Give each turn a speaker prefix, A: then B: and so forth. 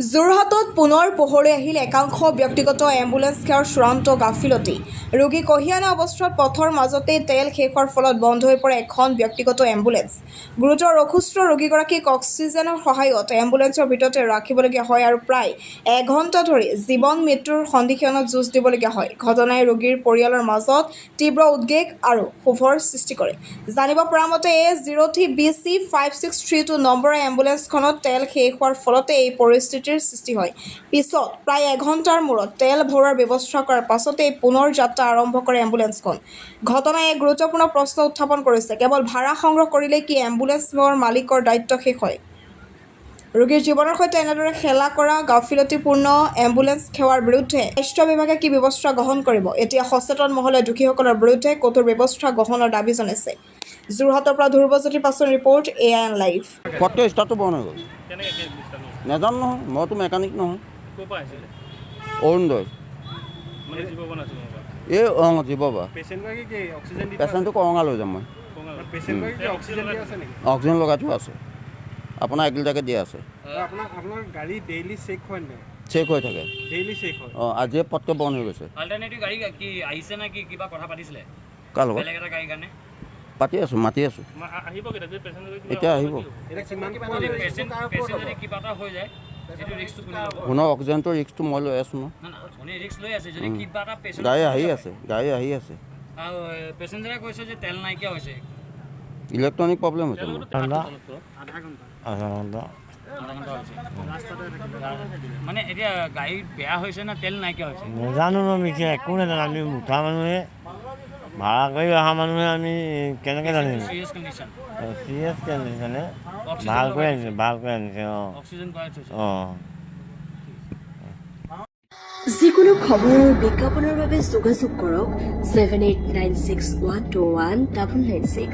A: যোৰহাটত পুনৰ পোহৰলৈ আহিল একাংশ ব্যক্তিগত এম্বুলেন্স সেৱাৰ চূড়ান্ত গাফিলতি। ৰোগী কঢ়িয়ানা অৱস্থাত পথৰ মাজতেই তেল শেষ হোৱাৰ ফলত বন্ধ হৈ পৰে এখন ব্যক্তিগত এম্বুলেন্স। গুৰুতৰ অসুস্থ ৰোগীগৰাকীক অক্সিজেনৰ সহায়ত এম্বুলেন্সৰ ভিতৰতে ৰাখিবলগীয়া হয় আৰু প্ৰায় এঘণ্টা ধৰি জীৱন মৃত্যুৰ সন্ধিক্ষণত যুঁজ দিবলগীয়া হয়। ঘটনাই ৰোগীৰ পৰিয়ালৰ মাজত তীব্ৰ উদ্বেগ আৰু ক্ষোভৰ সৃষ্টি কৰে। জানিব পৰা মতে A03BC 5632 নম্বৰৰ এম্বুলেন্সখনত তেল শেষ হোৱাৰ ফলতে এই পৰিস্থিতিৰ সৃষ্টি হয়। পিছত প্ৰায় এঘণ্টাৰ মূৰত তেল ভৰোৱাৰ ব্যৱস্থা কৰাৰ পাছতেই পুনৰ যাত্ৰা আৰম্ভ কৰে এম্বুলেন্সখন। ঘটনাই এক গুৰুত্বপূৰ্ণ প্ৰশ্ন উত্থাপন কৰিছে। কেৱল ভাড়া সংগ্ৰহ কৰিলেই কি এম্বুলেন্স সেৱাৰ মালিকৰ দায়িত্ব শেষ হয়? ৰোগীৰ জীৱনৰ সৈতে এনেদৰে খেলা কৰা গাফিলতিপূৰ্ণ এম্বুলেন্স সেৱাৰ বিৰুদ্ধে স্বাস্থ্য বিভাগে কি ব্যৱস্থা গ্ৰহণ কৰিব? এতিয়া সচেতন মহলে দোষীসকলৰ বিৰুদ্ধে কঠোৰ ব্যৱস্থা গ্ৰহণৰ দাবী জনাইছে। যোৰহাটৰ পৰা ধ্ৰুৱজ্যোতি পাছৰ ৰিপৰ্ট AIN লাইভ।
B: ফটো ষ্টাৰ্টটো বন্ধ হৈ গ'ল। নাজানো নহয়, মইতো মেকানিক নহয়। অৰুণোদয় এই জীৱ বা পেচেণ্টটো কৰঙা লৈ যাম মই। অক্সিজেন লগাই থোৱা আছে, আপোনাৰ 1 লিটাৰকৈ দিয়া আছে। চেক হৈ থাকে। আজিয়ে পটকৈ বন্ধ হৈ গৈছে। কাৰ লগত পাতি আছোঁ, মাতি আছোঁ, এতিয়া আহিব। শুনক, অক্সিজেনটো ৰিক্সটো মই লৈ আছোঁ ন। গাড়ী আহি আছে, ইলেক্ট্ৰনিক প্ৰব্লেম হৈছে মোৰ।
C: মানে এতিয়া গাড়ী বেয়া হৈছে না তেল নাইকিয়া হৈছে?
D: নাজানো ন মিছে, একো নাজানো। আমি মুঠা মানুহে, ভাড়া কৰি অহা মানুহে, আমি কেনেকৈ জানিম? চিৰিয়াছ কণ্ডিশ্যনে ভালকৈ আনিছে।
E: যিকোনো খবৰ আৰু বিজ্ঞাপনৰ বাবে যোগাযোগ কৰক 7896121996।